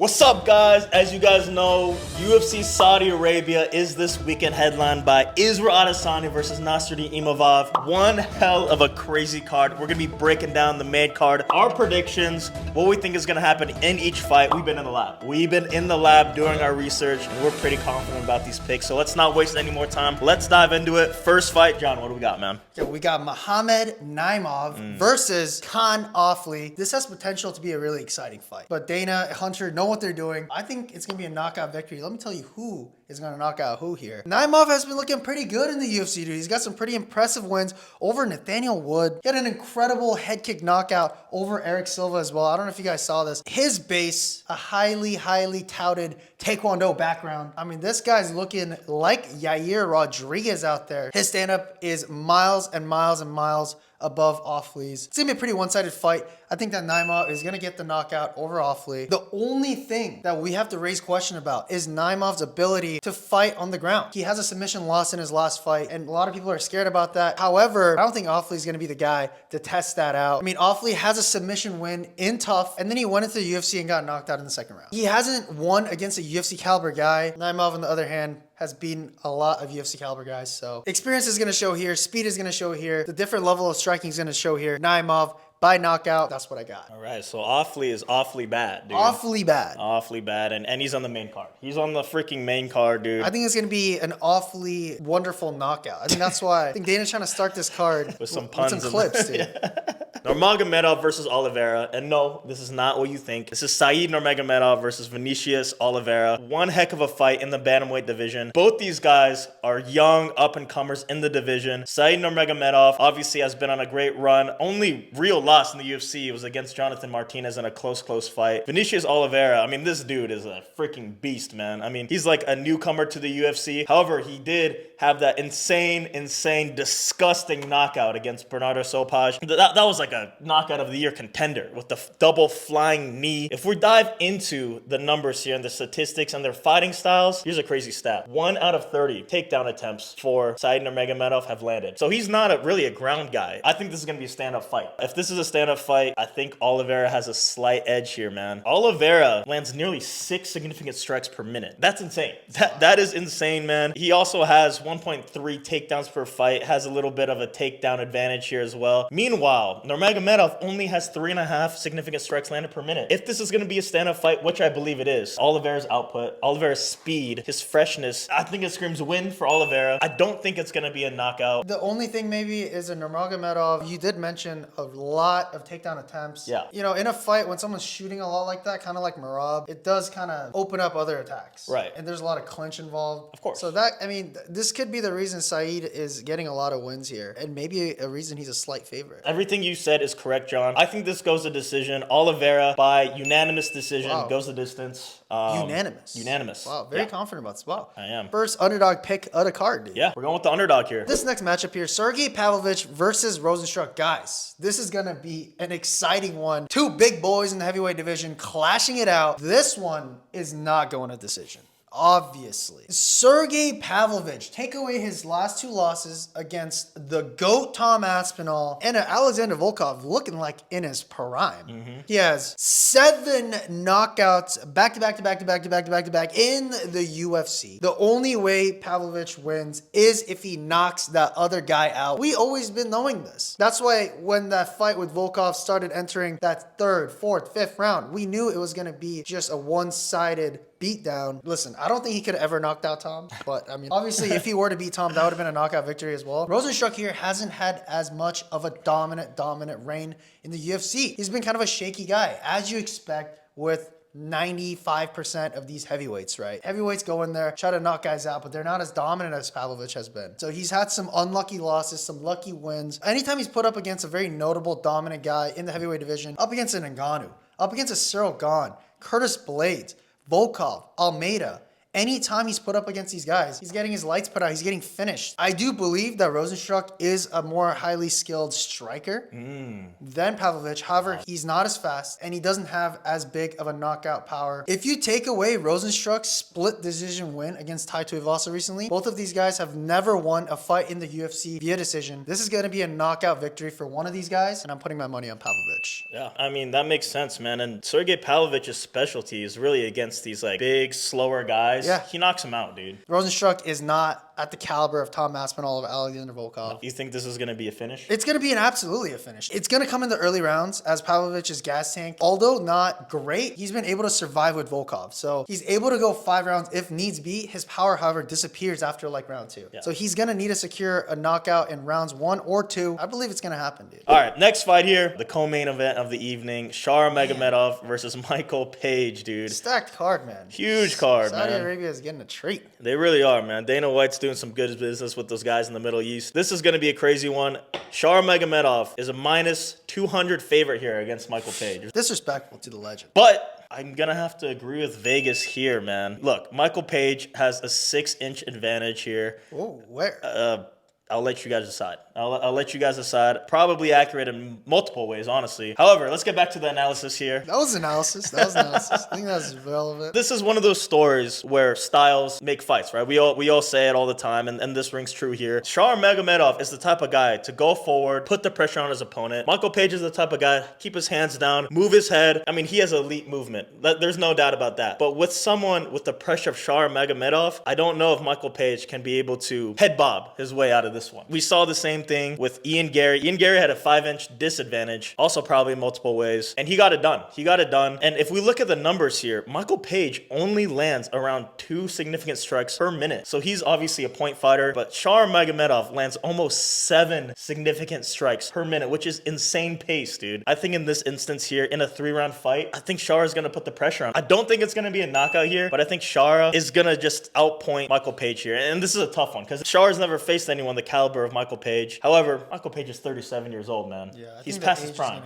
What's up, guys? As you guys know, UFC Saudi Arabia is this weekend headlined by Israel Adesanya versus Nassourdine Imavov. One hell of a crazy card. We're gonna be breaking down the main card, our predictions, what we think is gonna happen in each fight. We've been in the lab. We've been in the lab doing our research, and we're pretty confident about these picks. So let's not waste any more time. Let's dive into it. First fight, John, what do we got, man? Okay, we got NAIMOV versus KAAN OFLI. This has potential to be a really exciting fight. But Dana, Hunter know what they're doing. I think it's going to be a knockout victory. Let me tell you who is going to knock out who here. NAIMOV has been looking pretty good in the UFC, dude. He's got some pretty impressive wins over Nathaniel Wood. He had an incredible head kick knockout over Eric Silva as well. I don't know if you guys saw this. His base, a highly touted Taekwondo background. I mean, this guy's looking like Yair Rodriguez out there. His stand-up is miles and miles and miles above OFLI's. It's gonna be a pretty one-sided fight. I think that NAIMOV is gonna get the knockout over OFLI. The only thing that we have to raise question about is NAIMOV's ability to fight on the ground. He has a submission loss in his last fight, and a lot of people are scared about that. However, I don't think OFLI is gonna be the guy to test that out. I mean, OFLI has a submission win in TUF, and then he went into the UFC and got knocked out in the second round. He hasn't won against a UFC caliber guy. NAIMOV, on the other hand, has beaten a lot of UFC caliber guys. So experience is gonna show here, speed is gonna show here, the different level of striking is gonna show here. NAIMOV by knockout, that's what I got. All right, so OFLI is awfully bad, dude. Awfully bad. Awfully bad, and he's on the main card. He's on the freaking main card, dude. I think it's gonna be an awfully wonderful knockout. I think that's why I think Dana's trying to start this card with some puns, with some clips, dude. NURMAGOMEDOV versus Oliveira. And no, this is not what you think. This is Said NURMAGOMEDOV versus VINICIUS Oliveira. One heck of a fight in the bantamweight division. Both these guys are young up-and-comers in the division. Said NURMAGOMEDOV obviously has been on a great run. Only real loss in the UFC was against Jonathan Martinez in a close fight. VINICIUS Oliveira, I mean, this dude is a freaking beast, man. I mean, he's like a newcomer to the UFC. However, he did have that insane, disgusting knockout against Bernardo Sopaj. That was like a knockout of the year contender with the double flying knee. If we dive into the numbers here and the statistics and their fighting styles, here's a crazy stat. 1 out of 30 takedown attempts for Said NURMAGOMEDOV have landed. So he's not really a ground guy. I think this is going to be a stand-up fight. If this is a stand-up fight, I think Oliveira has a slight edge here, man. Oliveira lands nearly 6 significant strikes per minute. That's insane. That is insane, man. He also has 1.3 takedowns per fight, has a little bit of a takedown advantage here as well. Meanwhile, NURMAGOMEDOV only has 3.5 significant strikes landed per minute. If this is going to be a stand-up fight, which I believe it is, Oliveira's output, Oliveira's speed, his freshness, I think it screams win for Oliveira. I don't think it's going to be a knockout. The only thing maybe is a NURMAGOMEDOV. You did mention a lot of takedown attempts. Yeah. You know, in a fight, when someone's shooting a lot like that, kind of like Merab, it does kind of open up other attacks. Right. And there's a lot of clinch involved. Of course. So that, I mean, this could be the reason Said is getting a lot of wins here, and maybe a reason he's a slight favorite. Everything you said is correct, John. I think this goes to decision. Oliveira, by unanimous decision, goes the distance. Unanimous. Unanimous. Wow, very confident about this. Wow. I am. First underdog pick of the card, dude. Yeah, we're going with the underdog here. This next matchup here, SERGEI PAVLOCICH versus ROZENSTRUIK. Guys, this is going to be an exciting one. Two big boys in the heavyweight division clashing it out. This one is not going to decision. Obviously. SERGEI PAVLOCICH, take away his last 2 losses against the GOAT Tom Aspinall and Alexander Volkov looking like in his prime. He has 7 knockouts back to back in the UFC. The only way PAVLOCICH wins is if he knocks that other guy out. We always been knowing this. That's why when that fight with Volkov started entering that 3rd, 4th, 5th round, we knew it was going to be just a one-sided beatdown. Listen, I don't think he could have ever knocked out Tom, but I mean, obviously, if he were to beat Tom, that would have been a knockout victory as well. ROZENSTRUIK here hasn't had as much of a dominant reign in the UFC. He's been kind of a shaky guy, as you expect with 95% of these heavyweights, right? Heavyweights go in there, try to knock guys out, but they're not as dominant as PAVLOCICH has been. So he's had some unlucky losses, some lucky wins. Anytime he's put up against a very notable, dominant guy in the heavyweight division, up against an Ngannou, up against a Cyril Gane, Curtis Blades, Volkov, Almeida, Anytime he's put up against these guys, he's getting his lights put out. He's getting finished. I do believe that Rozenstruik is a more highly skilled striker than Pavlovich. However, he's not as fast and he doesn't have as big of a knockout power. If you take away Rozenstruik's split decision win against Tai Tuivasa recently, both of these guys have never won a fight in the UFC via decision. This is going to be a knockout victory for one of these guys, and I'm putting my money on Pavlovich. Yeah, I mean, that makes sense, man. And Sergei Pavlovich's specialty is really against these like big, slower guys. Yeah. He knocks him out, dude. Rozenstruik is not at the caliber of Tom Aspinall or Alexander Volkov. You think this is going to be a finish? It's going to be absolutely a finish. It's going to come in the early rounds as Pavlovich's gas tank, although not great, he's been able to survive with Volkov. So he's able to go 5 rounds if needs be. His power, however, disappears after like round 2. Yeah. So he's going to need to secure a knockout in rounds 1 or 2. I believe it's going to happen, dude. All right, next fight here, the co-main event of the evening, SHARA Magomedov versus Michael Page, dude. Stacked card, man. Huge card, man. Saudi Arabia is getting a treat. They really are, man. Dana White's doing some good business with those guys in the Middle East. This is going to be a crazy one. SHARA Magomedov is a minus 200 favorite here against Michael Page. Disrespectful to the legend. But I'm going to have to agree with Vegas here, man. Look, Michael Page has a 6-inch advantage here. Oh, where? I'll let you guys decide. I'll let you guys decide. Probably accurate in multiple ways, honestly. However, let's get back to the analysis here. That was analysis. I think that's relevant. This is one of those stories where styles make fights, right? We all say it all the time, and this rings true here. SHARA Magomedov is the type of guy to go forward, put the pressure on his opponent. Michael Page is the type of guy, keep his hands down, move his head. I mean, he has elite movement. There's no doubt about that. But with someone with the pressure of SHARA Magomedov, I don't know if Michael Page can be able to head bob his way out of this one. We saw the same thing with Ian Gary. Ian Gary had a 5-inch disadvantage, also probably in multiple ways, and he got it done. And if we look at the numbers here, Michael Page only lands around 2 significant strikes per minute. So he's obviously a point fighter, but SHARA Magomedov lands almost 7 significant strikes per minute, which is insane pace, dude. I think in this instance here, in a 3-round fight, I think SHARA is going to put the pressure on. I don't think it's going to be a knockout here, but I think SHARA is going to just outpoint Michael Page here. And this is a tough one because SHARA's never faced anyone the caliber of Michael Page. However, Michael Page is 37 years old, man. Yeah, he's past his prime.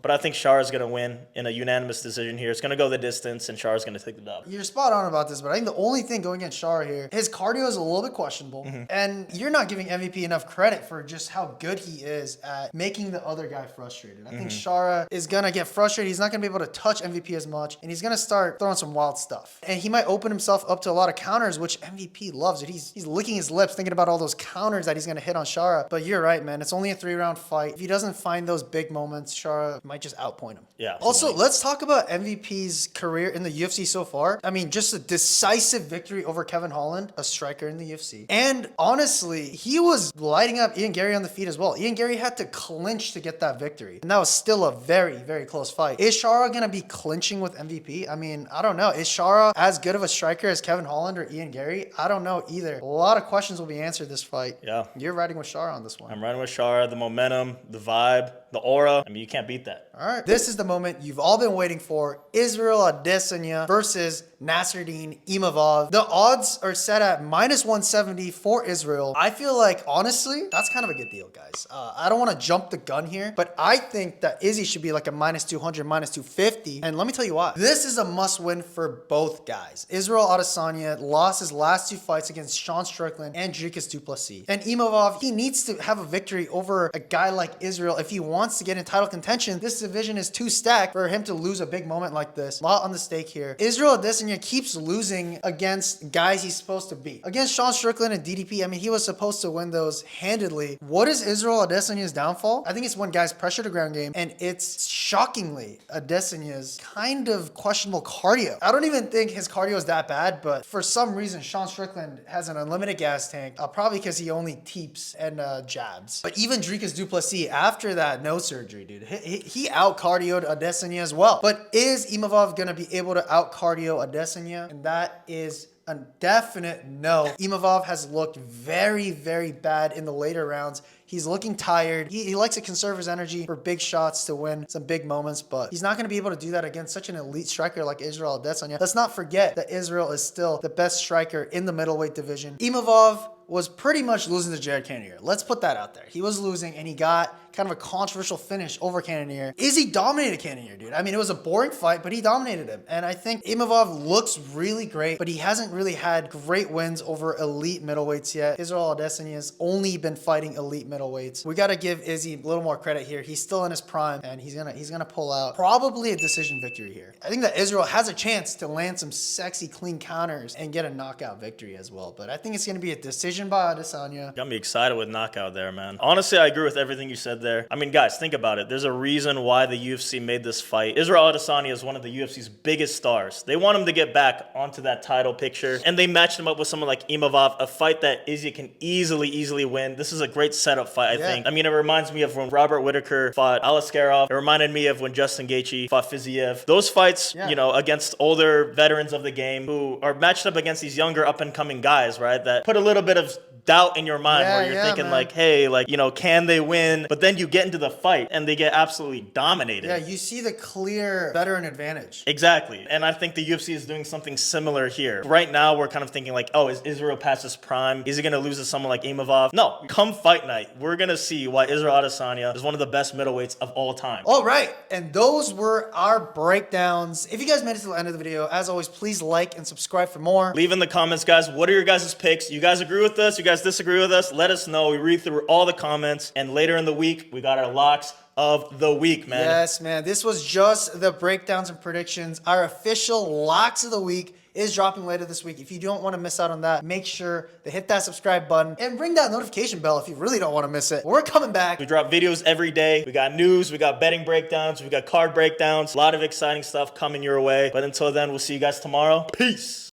But I think SHARA's going to win in a unanimous decision here. It's going to go the distance, and SHARA's going to take the dub. You're spot on about this, but I think the only thing going against SHARA here, his cardio is a little bit questionable, and you're not giving MVP enough credit for just how good he is at making the other guy frustrated. I think SHARA is going to get frustrated. He's not going to be able to touch MVP as much, and he's going to start throwing some wild stuff. And he might open himself up to a lot of counters, which MVP loves it. He's licking his lips thinking about all those counters that he's going to hit on SHARA. But you're right, man. It's only a 3-round fight. If he doesn't find those big moments, SHARA might just outpoint him. Yeah. Also, let's talk about MVP's career in the UFC so far. I mean, just a decisive victory over Kevin Holland, a striker in the UFC. And honestly, he was lighting up Ian Gary on the feet as well. Ian Gary had to clinch to get that victory. And that was still a very, very close fight. Is SHARA going to be clinching with MVP? I mean, I don't know. Is SHARA as good of a striker as Kevin Holland or Ian Gary? I don't know either. A lot of questions will be answered this fight. Yeah. You're riding with SHARA on this one. I'm riding with SHARA. The momentum, the vibe, the aura. I mean, you can't beat that. All right. This is the moment you've all been waiting for. Israel Adesanya versus Nassourdine Imavov. The odds are set at minus 170 for Israel. I feel like, honestly, that's kind of a good deal, guys. I don't want to jump the gun here, but I think that Izzy should be like a minus 200, minus 250. And let me tell you why. This is a must win for both guys. Israel Adesanya lost his last 2 fights against Sean Strickland and Dricus du Plessis. And Imavov, he needs to have a victory over a guy like Israel if he wants to get in title contention. This division is too stacked for him to lose a big moment like this. A lot on the stake here. Israel Adesanya keeps losing against guys he's supposed to beat. Against Sean Strickland and DDP, I mean, he was supposed to win those handedly. What is Israel Adesanya's downfall? I think it's when guys pressure the ground game, and it's shockingly Adesanya's kind of questionable cardio. I don't even think his cardio is that bad, but for some reason, Sean Strickland has an unlimited gas tank, probably because he only teeps and jabs. But even Dricus du Plessis, after that nose surgery, dude, he out-cardioed Adesanya as well. But is Imavov going to be able to out-cardio Adesanya? And that is a definite no. Imavov has looked very, very bad in the later rounds. He's looking tired. He likes to conserve his energy for big shots to win some big moments, but he's not going to be able to do that against such an elite striker like Israel Adesanya. Let's not forget that Israel is still the best striker in the middleweight division. Imavov was pretty much losing to Jared Cannonier. Let's put that out there. He was losing, and he got kind of a controversial finish over Cannonier. Izzy dominated Cannonier, dude. I mean, it was a boring fight, but he dominated him. And I think Imavov looks really great, but he hasn't really had great wins over elite middleweights yet. Israel Adesanya has only been fighting elite middleweights. We got to give Izzy a little more credit here. He's still in his prime, and he's gonna pull out probably a decision victory here. I think that Israel has a chance to land some sexy, clean counters and get a knockout victory as well. But I think it's gonna be a decision by Adesanya. Got me excited with knockout there, man. Honestly, I agree with everything you said there. I mean, guys, think about it. There's a reason why the UFC made this fight. Israel Adesanya is one of the UFC's biggest stars. They want him to get back onto that title picture, and they matched him up with someone like Imavov, a fight that Izzy can easily win. This is a great setup fight, I think. I mean, it reminds me of when Robert Whittaker fought Alaskarov. It reminded me of when Justin Gaethje fought Fiziev. Those fights, you know, against older veterans of the game who are matched up against these younger up-and-coming guys, right, that put a little bit of doubt in your mind where you're thinking like, hey, like, you know, can they win? But then you get into the fight and they get absolutely dominated. Yeah, you see the clear veteran advantage. Exactly. And I think the UFC is doing something similar here. Right now, we're kind of thinking like, oh, is Israel past his prime? Is he going to lose to someone like Imavov? No. Come fight night, we're going to see why Israel Adesanya is one of the best middleweights of all time. All right. And those were our breakdowns. If you guys made it to the end of the video, as always, please like and subscribe for more. Leave in the comments, guys, what are your guys' picks? You guys agree with us? You guys disagree with us? Let us know. We read through all the comments. And later in the week, we got our locks of the week, man. Yes, man. This was just the breakdowns and predictions. Our official locks of the week is dropping later this week. If you don't want to miss out on that, make sure to hit that subscribe button and ring that notification bell if you really don't want to miss it. We're coming back. We drop videos every day. We got news, we got betting breakdowns, we got card breakdowns. A lot of exciting stuff coming your way. But until then, we'll see you guys tomorrow. Peace.